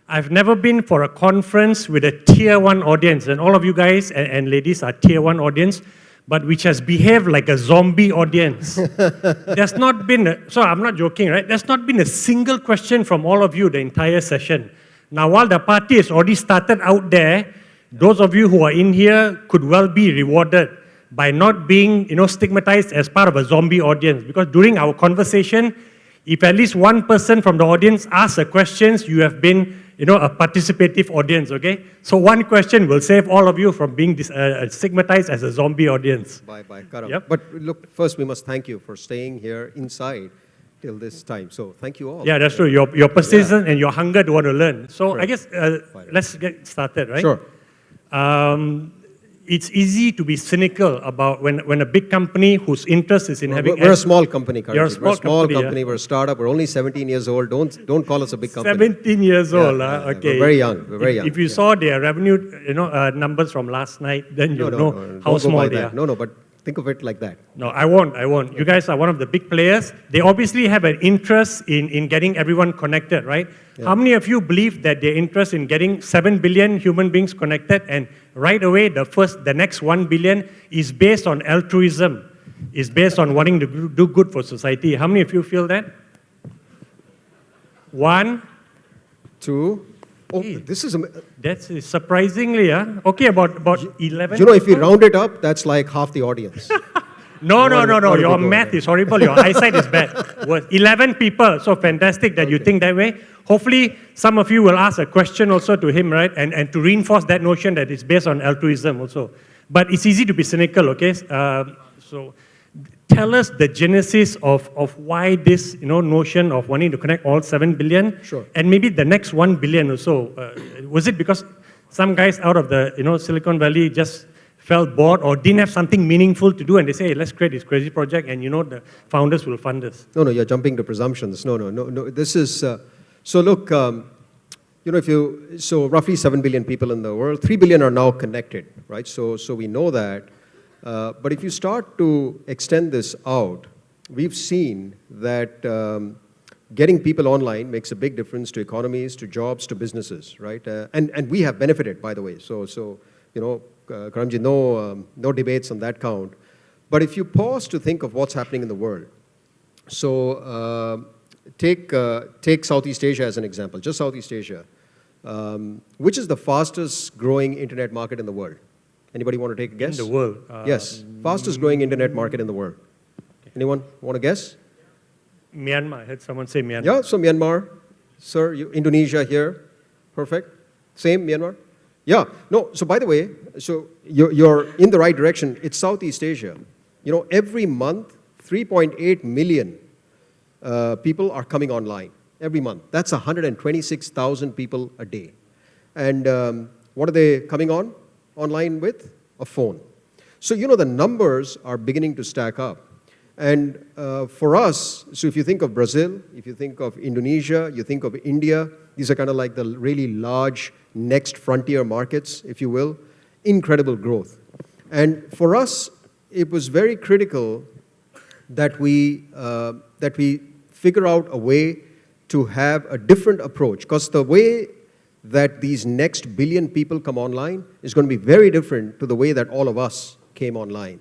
I've never been for a conference with a tier 1 audience, and all of you guys and ladies are tier 1 audience, but which has behaved like a zombie audience. There's not been, so I'm not joking, right? There's not been a single question from all of you the entire session. Now, while the party has already started out there, those of you who are in here could well be rewarded by not being, stigmatized as part of a zombie audience. Because during our conversation, if at least one person from the audience asks a question, you have been, a participative audience, okay? So one question will save all of you from being stigmatized as a zombie audience. Bye, Karam. Yep. But look, first we must thank you for staying here inside till this time. So thank you all. Yeah, that's true. Your persistence and your hunger to want to learn. So Right. I guess let's get started, right? Sure. It's easy to be cynical about when a big company whose interest is in having... We're a small company, Karamjit. You're a We're a small company, company. We're a startup. We're only 17 years old. Don't call us a big company. 17 years old, okay. We're very young. We're very young. If you saw their revenue, numbers from last night, then you know how small they are. No, but think of it like that. No, I won't. You guys are one of the big players. They obviously have an interest in getting everyone connected, right? Yeah. How many of you believe that their interest in getting 7 billion human beings connected, and right away the next 1 billion is based on altruism, is based on wanting to do good for society? How many of you feel that? 1, 2. Oh, Hey. this is... That's surprisingly, okay, about 11. You know, if you round it up, that's like half the audience. No. What Your do we go math there? is horrible. Your eyesight is bad. 11 people. So fantastic that you think that way. Hopefully, some of you will ask a question also to him, right? And to reinforce that notion that it's based on altruism also. But it's easy to be cynical, okay? So tell us the genesis of why this notion of wanting to connect all 7 billion. Sure. And maybe the next 1 billion or so. Was it because some guys out of the Silicon Valley just felt bored or didn't have something meaningful to do, and they say, hey, let's create this crazy project, and the founders will fund us? No, you're jumping to presumptions. No. This is... so look, so roughly 7 billion people in the world, 3 billion are now connected, right? So we know that. But if you start to extend this out, we've seen that getting people online makes a big difference to economies, to jobs, to businesses, right? And we have benefited, by the way. So Karamjit, no debates on that count. But if you pause to think of what's happening in the world, so take Southeast Asia as an example, just Southeast Asia, which is the fastest growing internet market in the world? Anybody want to take a guess? In the world? Yes, fastest growing internet market in the world. Anyone want to guess? Myanmar. I heard someone say Myanmar. Yeah, so Myanmar, sir, Indonesia here, perfect. Same, Myanmar? Yeah, no, so by the way, so you're in the right direction. It's Southeast Asia. Every month, 3.8 million people are coming online. Every month. That's 126,000 people a day. And what are they coming online with? A phone. So, the numbers are beginning to stack up. And for us, so if you think of Brazil, if you think of Indonesia, you think of India, these are kind of like the really large next frontier markets, if you will, incredible growth. And for us, it was very critical that we figure out a way to have a different approach, because the way that these next billion people come online is going to be very different to the way that all of us came online.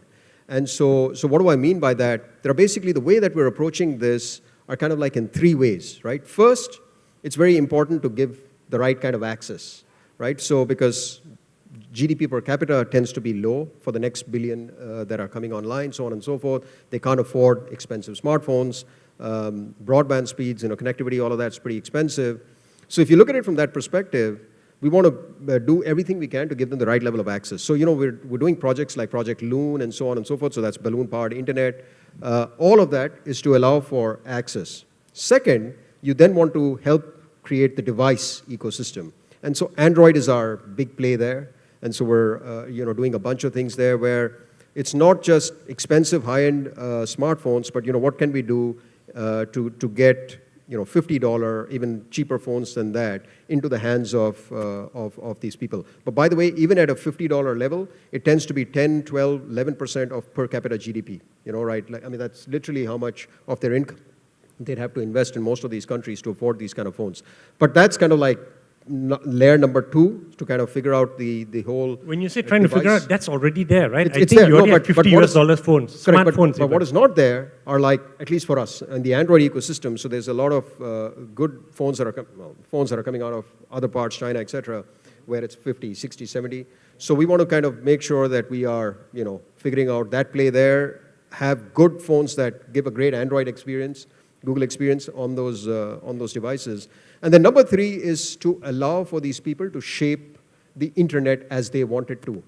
And so what do I mean by that? There are basically the way that we're approaching this are kind of like in 3 ways, right? First, it's very important to give the right kind of access, right? So because GDP per capita tends to be low for the next billion that are coming online, so on and so forth. They can't afford expensive smartphones, broadband speeds, connectivity, all of that's pretty expensive. So if you look at it from that perspective, we want to do everything we can to give them the right level of access. So, we're doing projects like Project Loon and so on and so forth. So that's balloon-powered internet. All of that is to allow for access. Second, you then want to help create the device ecosystem. And so Android is our big play there. And so we're doing a bunch of things there where it's not just expensive high-end smartphones, but what can we do to get $50, even cheaper phones than that, into the hands of these people. But by the way, even at a $50 level, it tends to be 10, 12, 11% of per capita GDP, right? That's literally how much of their income they'd have to invest in most of these countries to afford these kind of phones. But that's kind of like layer number 2 to kind of figure out the whole When you say trying to figure device. out, that's already there, right? It's I think there. you No, already have but $50 what is- US phones, Correct, smartphones. but what is not there are like, at least for us, in the Android ecosystem, so there's a lot of good phones that are coming out of other parts, China, etc., where it's 50, 60, 70. So we want to kind of make sure that we are, figuring out that play there, have good phones that give a great Android experience, Google experience on those devices. And then number 3 is to allow for these people to shape the internet as they want it to.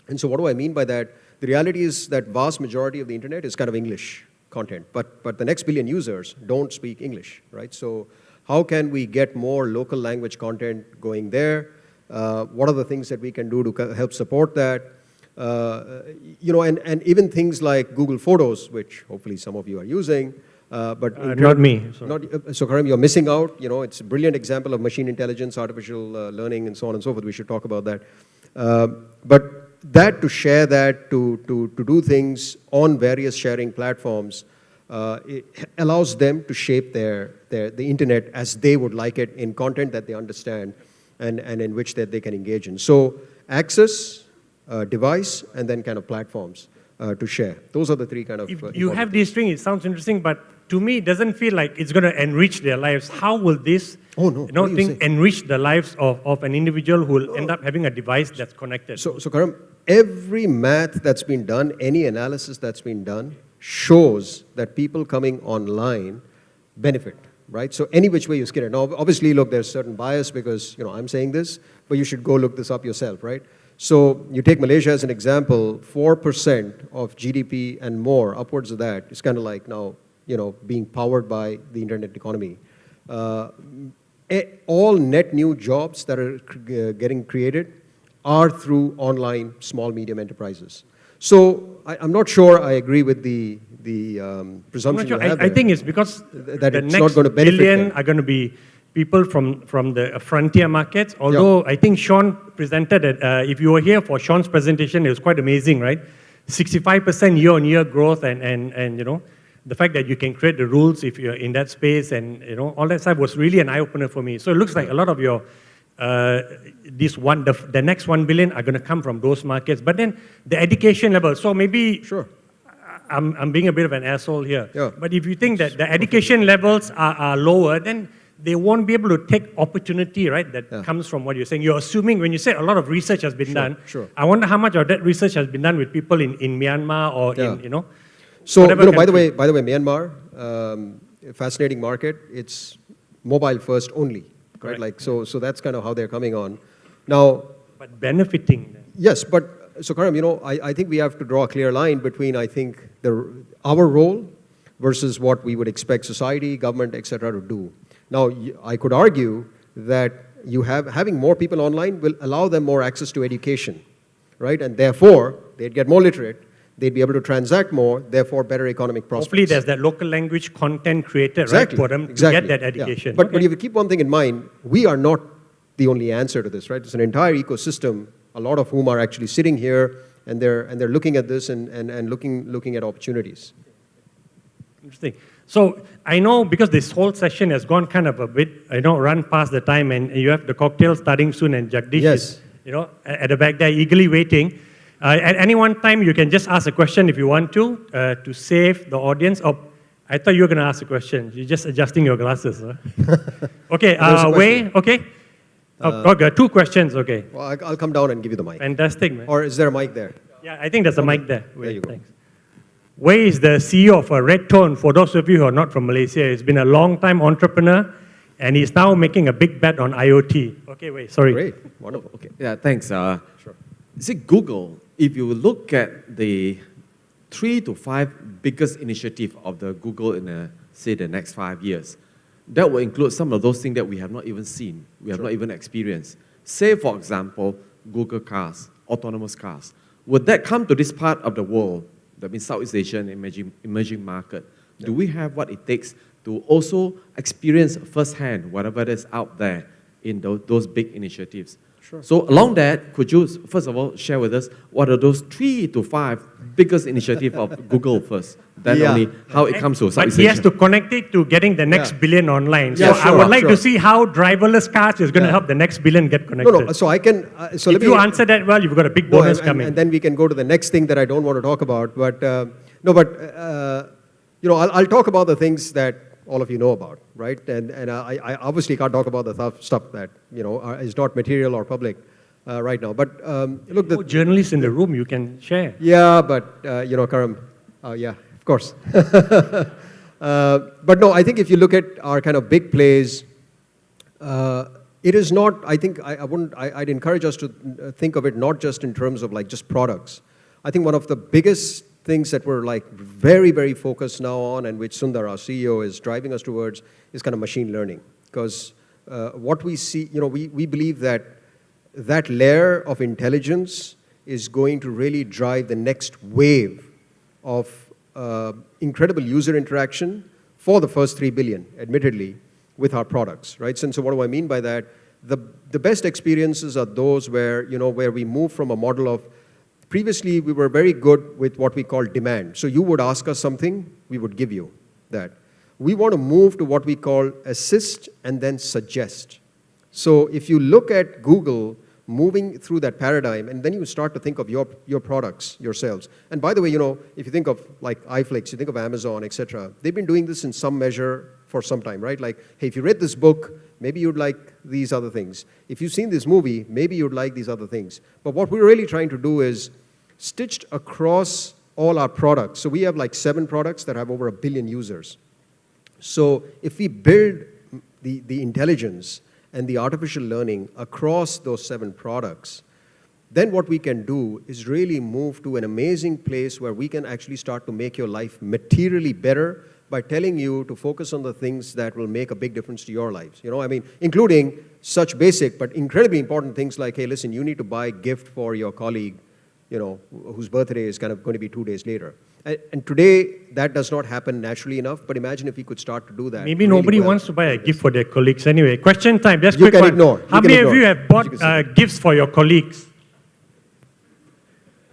And so what do I mean by that? The reality is that vast majority of the internet is kind of English content, but the next billion users don't speak English, right? So how can we get more local language content going there? What are the things that we can do to help support that? And even things like Google Photos, which hopefully some of you are using, but Not me. so Karim, you're missing out. It's a brilliant example of machine intelligence, artificial learning, and so on and so forth. We should talk about that. But that to share that, to do things on various sharing platforms, it allows them to shape the internet as they would like it in content that they understand and in which that they can engage in. So access, device, and then kind of platforms to share. Those are the 3 kind of. If you have these things, it sounds interesting, but to me, it doesn't feel like it's going to enrich their lives. How will this thing enrich the lives of an individual who will end up having a device that's connected? So Karam, every math that's been done, any analysis that's been done, shows that people coming online benefit, right? So any which way you skin it. Now, obviously, look, there's certain bias because, I'm saying this, but you should go look this up yourself, right? So you take Malaysia as an example, 4% of GDP and more, upwards of that, is kind of like now, being powered by the internet economy. All net new jobs that are getting created are through online small, medium enterprises. So I'm not sure I agree with the presumption you have I think it's because that the it's next not going to benefit billion them. are going to be people from the frontier markets. Although I think Sean presented it, if you were here for Sean's presentation, it was quite amazing, right? 65% year-on-year growth and the fact that you can create the rules if you're in that space and all that stuff was really an eye-opener for me. So it looks like a lot of your the next 1 billion are going to come from those markets. But then the education level, so maybe Sure. I'm being a bit of an asshole here. Yeah. But if you think that the education levels are lower, then they won't be able to take opportunity, right, that comes from what you're saying. You're assuming, when you say a lot of research has been done, sure. I wonder how much of that research has been done with people in Myanmar or in, So, whatever by the country. way, Myanmar, fascinating market. It's mobile first only, right? Correct. Like so that's kind of how they're coming on. Now, But benefiting them. yes, but so Karam, I think we have to draw a clear line between our role versus what we would expect society, government, etc. to do. Now, I could argue that having more people online will allow them more access to education, right? And therefore, they'd get more literate. They'd be able to transact more, therefore better economic prospects. Hopefully there's that local language content created, Exactly. right, for them Exactly. to get that education. Yeah. But if you keep one thing in mind, we are not the only answer to this, right? It's an entire ecosystem, a lot of whom are actually sitting here and they're looking at this and looking at opportunities. Interesting. So I know because this whole session has gone kind of a bit, run past the time, and you have the cocktail starting soon, and Jagdish is, at the back there eagerly waiting. At any one time, you can just ask a question if you want to save the audience. Oh, I thought you were going to ask a question. You're just adjusting your glasses. Huh? Okay, Wei, okay? Okay, 2 questions, okay. Well, I'll come down and give you the mic. Fantastic, man. Or is there a mic there? Yeah, I think there's a mic there. There you go. Thanks. Wei is the CEO of Red Tone. For those of you who are not from Malaysia, he's been a long-time entrepreneur, and he's now making a big bet on IoT. Okay, Wei, sorry. Great, wonderful. Okay. Yeah, thanks. Sure. See, Google, if you look at the 3 to 5 biggest initiative of the Google in, the next 5 years, that will include some of those things that we have not even seen, we have not even experienced. Say, for example, Google cars, autonomous cars. Would that come to this part of the world, that means Southeast Asian emerging market? Do we have what it takes to also experience firsthand whatever is out there in those big initiatives? Sure. So along that, could you, first of all, share with us what are those 3 to 5 biggest initiatives of Google first? Then Yeah. only how it comes to But Southeast he has Asia. to connect it to getting the next Yeah. billion online. Yeah, So I sure, would like sure. to see how driverless cars is going to Yeah. help the next billion get connected. No, so I can, so let If me... you answer that well, you've got a big No, bonus and coming. then we can go to the next thing that I don't want to talk about. But, you know, I'll talk about the things that all of you know about, right? And I obviously can't talk about the stuff that, you know, is not material or public right now. But look, Oh, journalists in the room, you can share. yeah, but, you know, Karam, yeah, of course. But no, I think if you look at our kind of big plays, it is not, I think, I'd encourage us to think of it not just in terms of like just products. I think one of the biggest things that we're like very, very focused now on, and which Sundar, our CEO, is driving us towards, is kind of machine learning. Because what we see, you know, we believe that that layer of intelligence is going to really drive the next wave of incredible user interaction for the first 3 billion, admittedly, with our products, right? So what do I mean by that? The best experiences are those where, you know, where we move from a model of, previously we were very good with what we call demand. So you would ask us something, we would give you that. We want to move to what we call assist and then suggest. So if you look at Google moving through that paradigm, and then you start to think of your products yourselves. And by the way, you know, if you think of like iFlix, you think of Amazon, etc., they've been doing this in some measure for some time, right? Like, hey, if you read this book, maybe you'd like these other things. If you've seen this movie, maybe you'd like these other things. But what we're really trying to do is stitched across all our products. So we have like 7 products that have over 1 billion users. So if we build the intelligence and the artificial learning across those 7 products, then what we can do is really move to an amazing place where we can actually start to make your life materially better by telling you to focus on the things that will make a big difference to your lives. You know, I mean, including such basic but incredibly important things like, hey, listen, you need to buy a gift for your colleague, you know, whose birthday is kind of going to be 2 days later. And today, that does not happen naturally enough, but imagine if we could start to do that. Maybe really nobody well. wants to buy a gift for their colleagues anyway. Question time, just You quick can one. ignore. How You can many of ignore. you have bought gifts for your colleagues?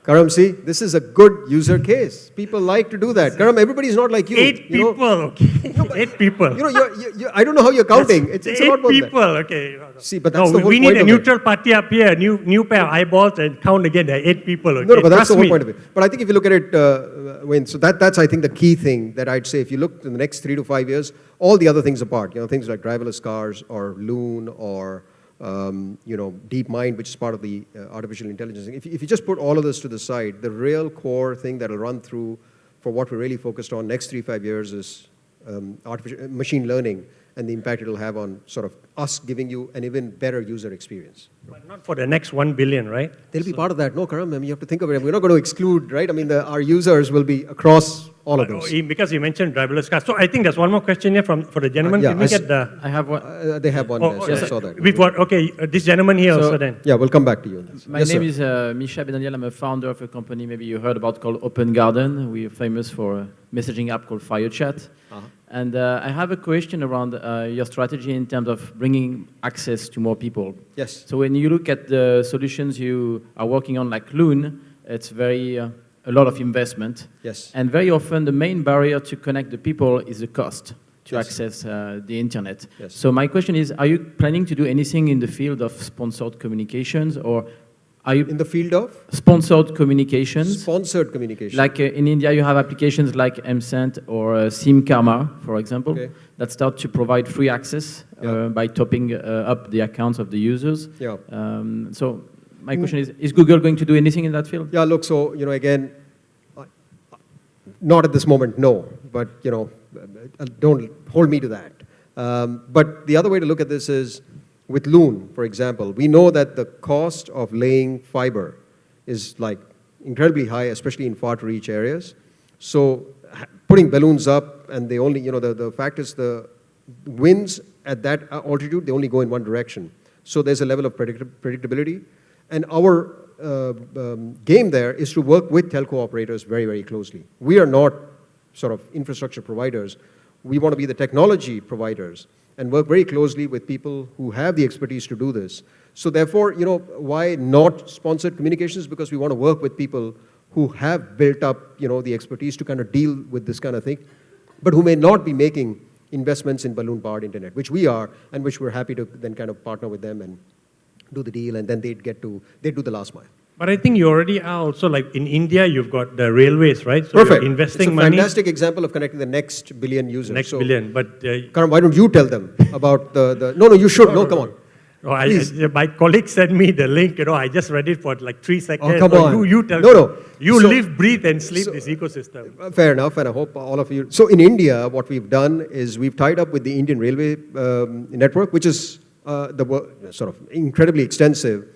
Karam, see, this is a good user case. People like to do that. Karam, everybody's not like you. 8 you know? people, okay. No, but- 8 people. You know, I don't know how you're counting. It's a 8 lot more than that. people, okay. See, but that's no, the whole we need point a of it. neutral party up here, a new pair of eyeballs, and count again. There are 8 people, okay. No, but that's Trust the whole me. point of it. But I think if you look at it, Wayne, so that's, I think, the key thing that I'd say. If you look in the next 3 to 5 years, all the other things apart, you know, things like driverless cars or Loon or, you know, DeepMind, which is part of the artificial intelligence. If you just put all of this to the side, the real core thing that will run through for what we're really focused on next 3-5 years is machine learning and the impact it'll have on sort of us giving you an even better user experience. But not for the next 1 billion, right? They'll be part of that. No, Karam, I mean, you have to think of it. We're not going to exclude, right? I mean, our users will be across all of those. Because you mentioned driverless cars. So I think there's one more question here for the gentleman. Yeah, Can we get the... I have one. They have one there, so I saw that. We've got, okay, this gentleman here So- also then. Yeah, we'll come back to you. My Yes, name sir. is Misha Benaliel. I'm a founder of a company maybe you heard about called Open Garden. We are famous for a messaging app called Firechat. And I have a question around your strategy in terms of bringing access to more people. Yes. So when you look at the solutions you are working on, like Loon, it's very a lot of investment. Yes. And very often the main barrier to connect the people is the cost to Yes. access the internet. Yes. So my question is, are you planning to do anything in the field of sponsored communications, or are you In the field of sponsored communications? sponsored communication. Like in India, you have applications like MSent or SIM Karma, for example, Okay. that start to provide free access Yeah. by topping up the accounts of the users. Yeah. So my question is Google going to do anything in that field? Yeah, look, so, you know, again, not at this moment, no. But, you know, don't hold me to that. But the other way to look at this is, with Loon, for example, we know that the cost of laying fiber is like incredibly high, especially in far-to-reach areas. So putting balloons up, and they only, you know, the fact is the winds at that altitude, they only go in one direction. So there's a level of predictability. And our game there is to work with telco operators very, very closely. We are not sort of infrastructure providers. We want to be the technology providers. and work very closely with people who have the expertise to do this. So therefore, why not sponsored communications? Because we want to work with people who have built up, the expertise to kind of deal with this kind of thing, but who may not be making investments in balloon-powered internet, which we are, and which we're happy to then kind of partner with them and do the deal, and then they'd do the last mile. But I think you already are also, like in India, you've got the railways, right? So Perfect. You're investing it's a money. fantastic example of connecting the next billion users. Next So, billion, but... Karam, why don't you tell them about the no, you should. No, come on. My colleague sent me the link, I just read it for like 3 seconds. Oh, come on. You tell No. me. You So- live, breathe, and sleep this ecosystem. Fair enough, and I hope all of you. So in India, what we've done is we've tied up with the Indian Railway network, which is sort of incredibly extensive.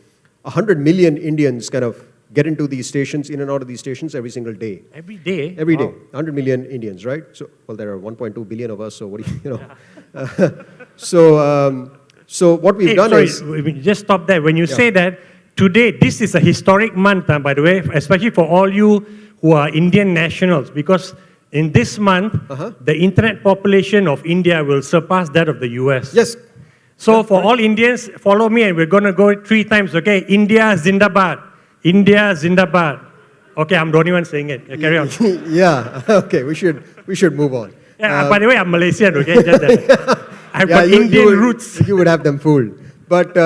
100 million Indians kind of get into these stations, in and out of these stations every single day. Every day? Every day. Wow. 100 million Indians, right? So, well, there are 1.2 billion of us, so what do you. So what we've done is... Just stop there. When you say that, today, this is a historic month, by the way, especially for all you who are Indian nationals, because in this month, the internet population of India will surpass that of the US. Yes. So for all Indians, follow me, and we're going to go 3 times, okay? India Zindabad. India Zindabad. Okay, I'm the only one saying it. Carry on. Yeah, okay, we should move on. Yeah, by the way, I'm Malaysian, okay? Just that. I've got Indian roots. You would have them fooled. But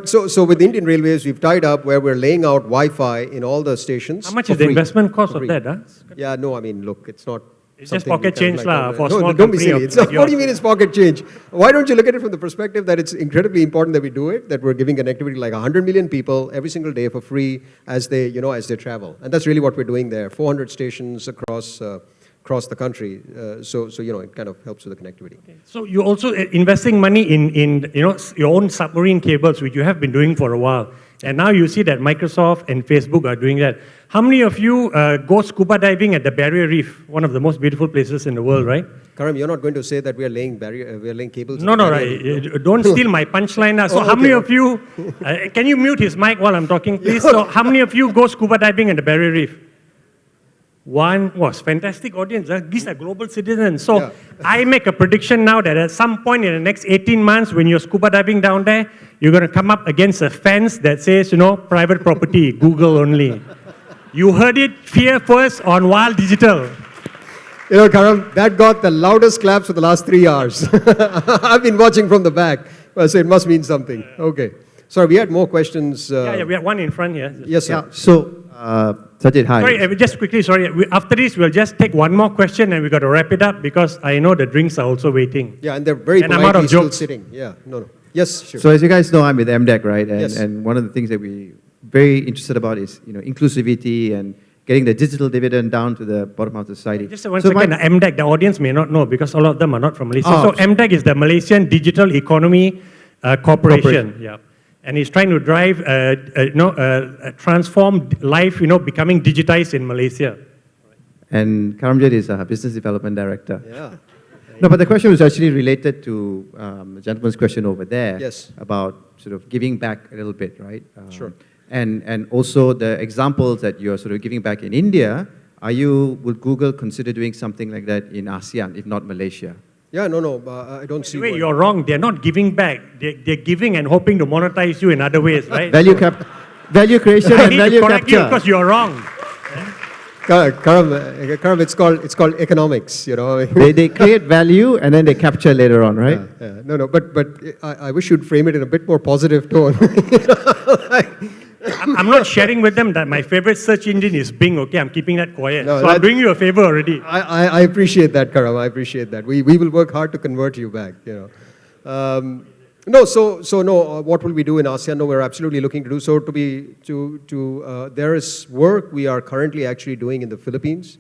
so with Indian Railways, we've tied up where we're laying out Wi-Fi in all the stations. How much for is the free. investment cost For of free. that? Huh? Yeah, no, I mean, look, it's not. It's just something you pocket kind of change lah, for a no, small don't be company silly. of It's like not, what do you yours. mean it's pocket change? Why don't you look at it from the perspective that it's incredibly important that we do it, that we're giving an activity like 100 million people every single day for free as they travel. And that's really what we're doing there. 400 stations across the country. So it kind of helps with the connectivity. Okay. So you're also investing money in your own submarine cables, which you have been doing for a while. And now you see that Microsoft and Facebook are doing that. How many of you go scuba diving at the Barrier Reef, one of the most beautiful places in the world, right? Karam, you're not going to say that we are laying cables. No, right. Don't steal my punchline. So how many of you, can you mute his mic while I'm talking, please? So how many of you go scuba diving at the Barrier Reef? One was fantastic audience. These are global citizens. So I make a prediction now that at some point in the next 18 months, when you're scuba diving down there, you're going to come up against a fence that says, private property, Google only. You heard it here first on Wild Digital. Karam, that got the loudest claps for the last 3 hours. I've been watching from the back, so it must mean something. Okay. Sorry, we had more questions. Yeah, we have one in front here. Yes, sir. Yeah, so, Sajith, hi. Sorry, just quickly, after this, we'll just take one more question and we've got to wrap it up because I know the drinks are also waiting. Yeah, and they're very And I'm out of politely still jokes. sitting. Yeah, no. Yes, sure. So as you guys know, I'm with MDEC, right? And, Yes. and one of the things that we're very interested about is inclusivity and getting the digital dividend down to the bottom of the society. Just one second, the MDEC, the audience may not know because all of them are not from Malaysia. So MDEC is the Malaysian Digital Economy Corporation. Yeah. And it's trying to drive, transform life, becoming digitized in Malaysia. And Karamjit is a business development director. Yeah. No, but the question was actually related to the gentleman's question over there. Yes. About sort of giving back a little bit, right? Sure. And also the examples that you're sort of giving back in India, would Google consider doing something like that in ASEAN, if not Malaysia? Yeah, no, I don't see Wait, why. you're wrong. They're not giving back. They're giving and hoping to monetize you in other ways, right? Value creation I and need value to correct you capture. because you're wrong. Karam, it's called economics, They create value and then they capture later on, right? Yeah. No, but I wish you'd frame it in a bit more positive tone. I'm not sharing with them that my favorite search engine is Bing, okay? I'm keeping that quiet. No, so I'm doing you a favor already. I appreciate that, Karam. I appreciate that. We will work hard to convert you back, what will we do in ASEAN? No, we're absolutely looking to do so. There is work we are currently actually doing in the Philippines.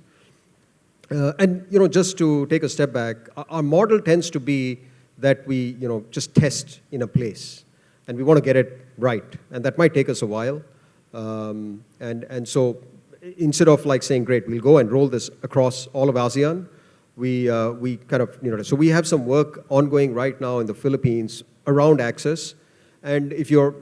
Just to take a step back, our model tends to be that we, just test in a place. And we want to get it right. And that might take us a while. And so instead of like saying, great, we'll go and roll this across all of ASEAN, we kind of, so we have some work ongoing right now in the Philippines around access. And if your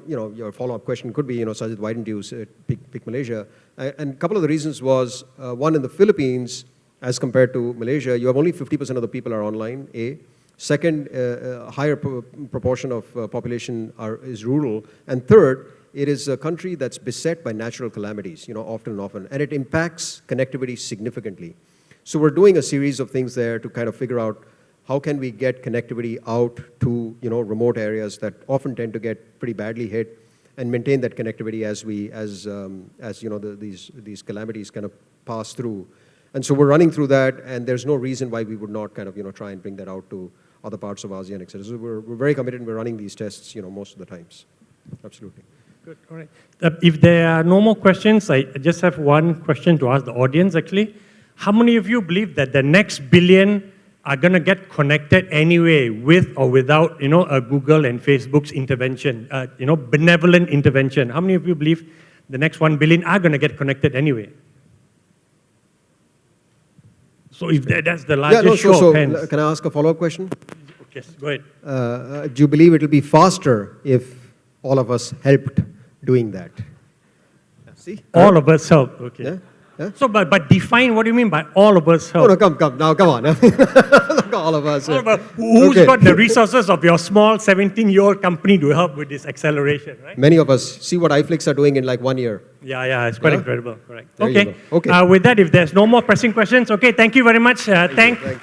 follow-up question could be, Sajith, why didn't you pick Malaysia? And a couple of the reasons was, one, in the Philippines, as compared to Malaysia, you have only 50% of the people are online, A. Second, higher proportion of population is rural. And third, it is a country that's beset by natural calamities, often, and it impacts connectivity significantly. So we're doing a series of things there to kind of figure out how can we get connectivity out to, remote areas that often tend to get pretty badly hit, and maintain that connectivity as these calamities kind of pass through. And so we're running through that, and there's no reason why we would not kind of, try and bring that out to other parts of ASEAN, etc. So we're very committed, and we're running these tests, most of the times. Absolutely. Good, all right. If there are no more questions, I just have one question to ask the audience, actually. How many of you believe that the next billion are going to get connected anyway, with or without, a Google and Facebook's intervention, benevolent intervention? How many of you believe the next 1 billion are going to get connected anyway? So if that's the largest show of hands. Can I ask a follow-up question? Yes, go ahead. Do you believe it will be faster if all of us helped doing that? See? All of us help, okay. Yeah? Yeah? So, but define what do you mean by all of us help? Oh, no, come on. All of us. All of us. Who's got the resources of your small 17-year-old company to help with this acceleration, right? Many of us. See what iFlix are doing in like 1 year. Yeah, it's quite incredible. Correct. There you Okay. go. Okay. With that, if there's no more pressing questions, okay, thank you very much. Thank you.